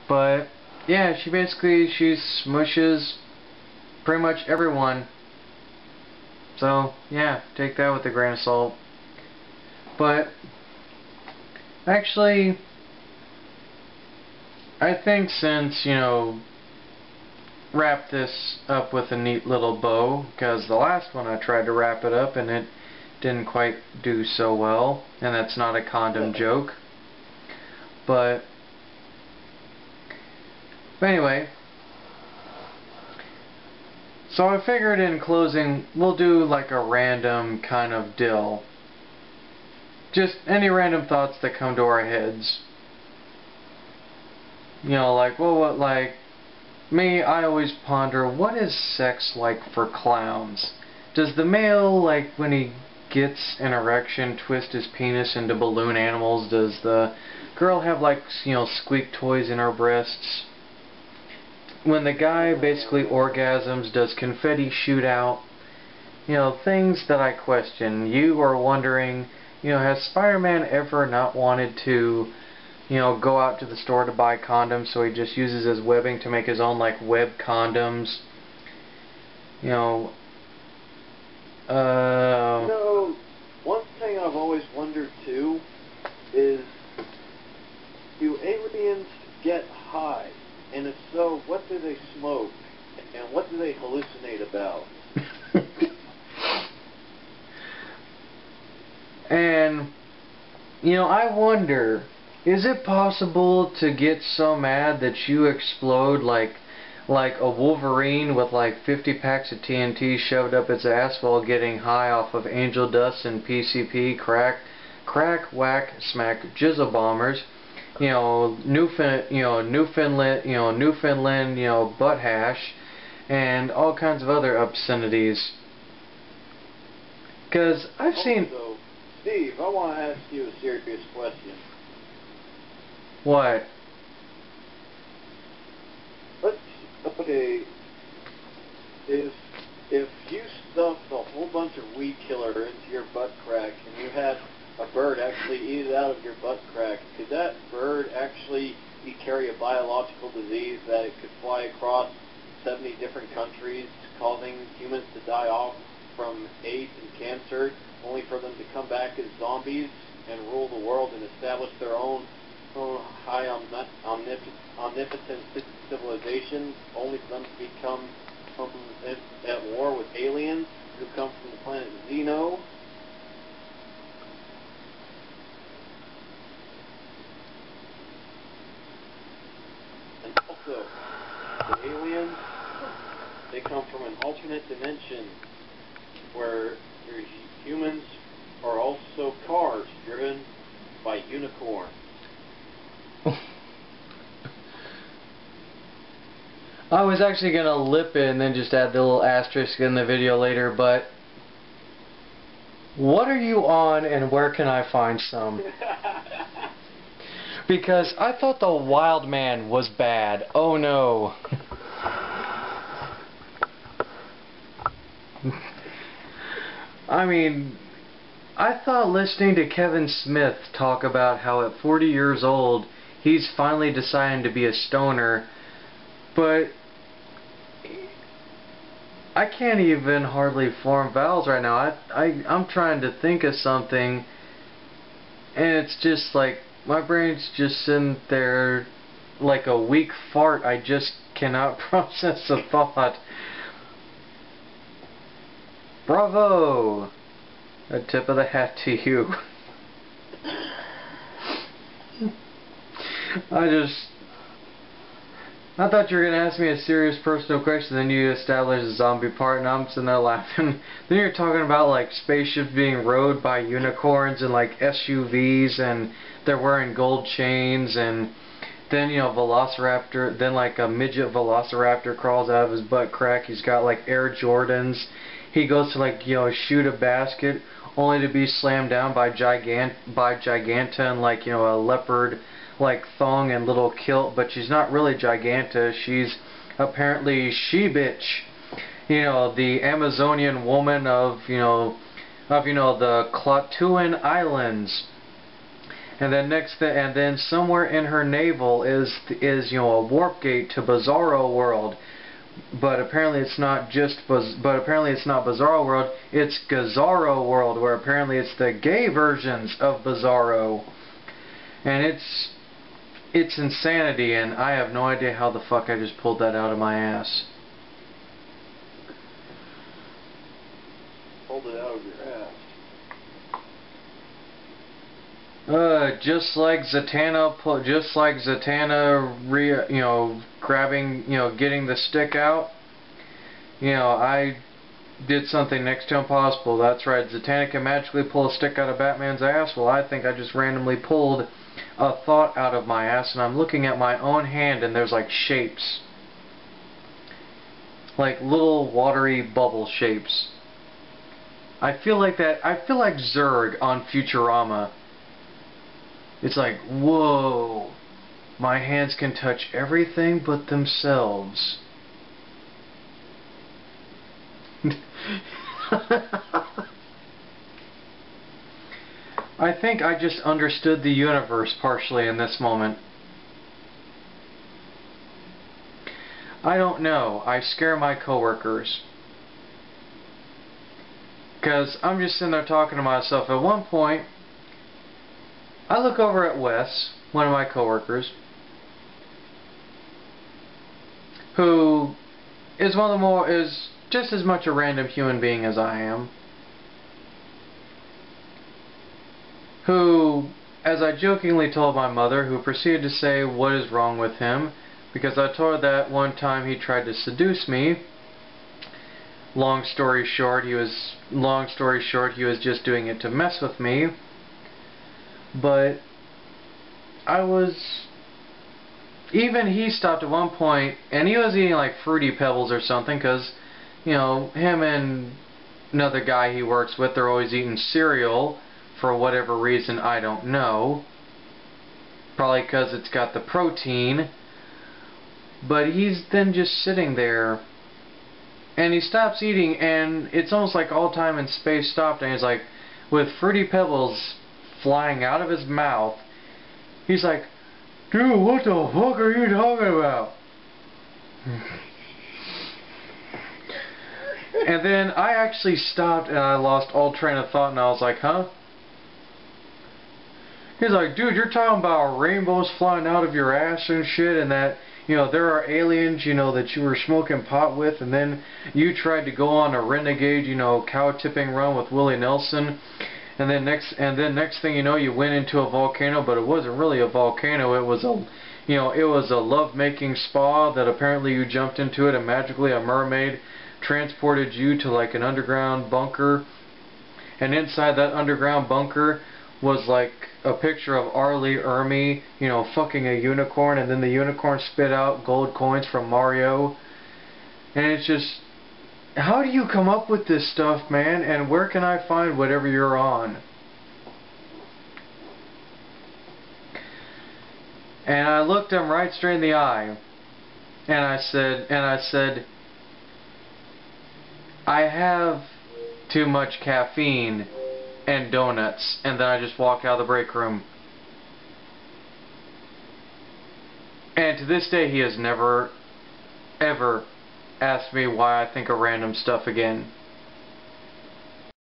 But yeah, she smushes pretty much everyone. So yeah, take that with a grain of salt. But actually, I think since, wrap this up with a neat little bow, because the last one I tried to wrap it up and it didn't quite do so well, and that's not a condom joke. But anyway, so I figured in closing we'll do like a random kind of dill. Just any random thoughts that come to our heads. Like, like, me, I always ponder, what is sex like for clowns? Does the male, like, when he gets an erection, twist his penis into balloon animals? Does the girl have, like, squeak toys in her breasts? When the guy basically orgasms, does confetti shoot out? Things that I question. You are wondering, has Spider-Man ever not wanted to go out to the store to buy condoms, so he just uses his webbing to make his own, like, web condoms? One thing I've always wondered too is, do aliens get high? And if so, what do they smoke? And what do they hallucinate about? And, I wonder, is it possible to get so mad that you explode like a Wolverine with like 50 packs of TNT shoved up its ass while getting high off of angel dust and PCP, crack, whack, smack, jizzle bombers, Newfoundland, butt hash, and all kinds of other obscenities. Because I've seen... Steve, I want to ask you a serious question. What? Okay, if you stuffed a whole bunch of weed killer into your butt crack and you had a bird actually eat it out of your butt crack, could that bird actually carry a biological disease that it could fly across 70 different countries, causing humans to die off from AIDS and cancer, only for them to come back as zombies and rule the world and establish their own high omnipotent civilization, only for them to become at war with aliens who come from the planet Xeno? And also, the aliens, they come from an alternate dimension where humans are also cars driven by unicorns. I was actually going to lip it and then just add the little asterisk in the video later, but what are you on and where can I find some? Because I thought the Wild Man was bad. Oh no. I mean, I thought listening to Kevin Smith talk about how at 40 years old he's finally deciding to be a stoner, but I can't even hardly form vowels right now. I'm trying to think of something and it's just like my brain's just sitting there like a weak fart. I just cannot process a thought. Bravo! A tip of the hat to you. I thought you were going to ask me a serious personal question, then you established a zombie part, and I'm sitting there laughing. Then you're talking about like spaceships being rowed by unicorns and like SUVs, and they're wearing gold chains, and then Velociraptor, then like a midget Velociraptor crawls out of his butt crack. He's got like Air Jordans. He goes to like shoot a basket, only to be slammed down by Giganta and like a leopard like thong and little kilt, but she's not really Giganta. She's apparently She-Bitch, the Amazonian woman of the Clatuan Islands. And then somewhere in her navel is a warp gate to Bizarro World. But apparently it's not Bizarro World, it's Gazarro World, where apparently it's the gay versions of Bizarro. And it's insanity, and I have no idea how the fuck I just pulled that out of my ass. Pulled it out of your ass. Just like Zatanna, grabbing, getting the stick out. I did something next to impossible. That's right, Zatanna can magically pull a stick out of Batman's ass. Well, I think I just randomly pulled a thought out of my ass, and I'm looking at my own hand, and there's like shapes. Like little watery bubble shapes. I feel like Zurg on Futurama. It's like, whoa, my hands can touch everything but themselves. I think I just understood the universe partially in this moment. I don't know. I scare my coworkers. Because I'm just sitting there talking to myself. At one point, I look over at Wes, one of my coworkers, who is just as much a random human being as I am, who, as I jokingly told my mother, who proceeded to say, "What is wrong with him?" because I told her that one time he tried to seduce me. Long story short, he was just doing it to mess with me. But even he stopped at one point, and he was eating like Fruity Pebbles or something, because, him and another guy he works with, they're always eating cereal for whatever reason, I don't know. Probably because it's got the protein. But he's then just sitting there, and he stops eating, and it's almost like all time and space stopped, and he's like, with Fruity Pebbles flying out of his mouth, he's like, "Dude, what the fuck are you talking about?" And then I actually stopped, and I lost all train of thought, and I was like, "Huh?" He's like, "Dude, you're talking about rainbows flying out of your ass and shit, and that, there are aliens, that you were smoking pot with, and then you tried to go on a renegade, cow tipping run with Willie Nelson, and then next thing you know, you went into a volcano, but it wasn't really a volcano, it was a love-making spa that apparently you jumped into it, and magically a mermaid transported you to like an underground bunker, and inside that underground bunker was like a picture of Arlie Ermy, fucking a unicorn, and then the unicorn spit out gold coins from Mario." And it's just, how do you come up with this stuff, man? And where can I find whatever you're on? And I looked him right straight in the eye, and I said, "I have too much caffeine and donuts," and then I just walked out of the break room. And to this day, he has never, ever asked me why I think of random stuff again.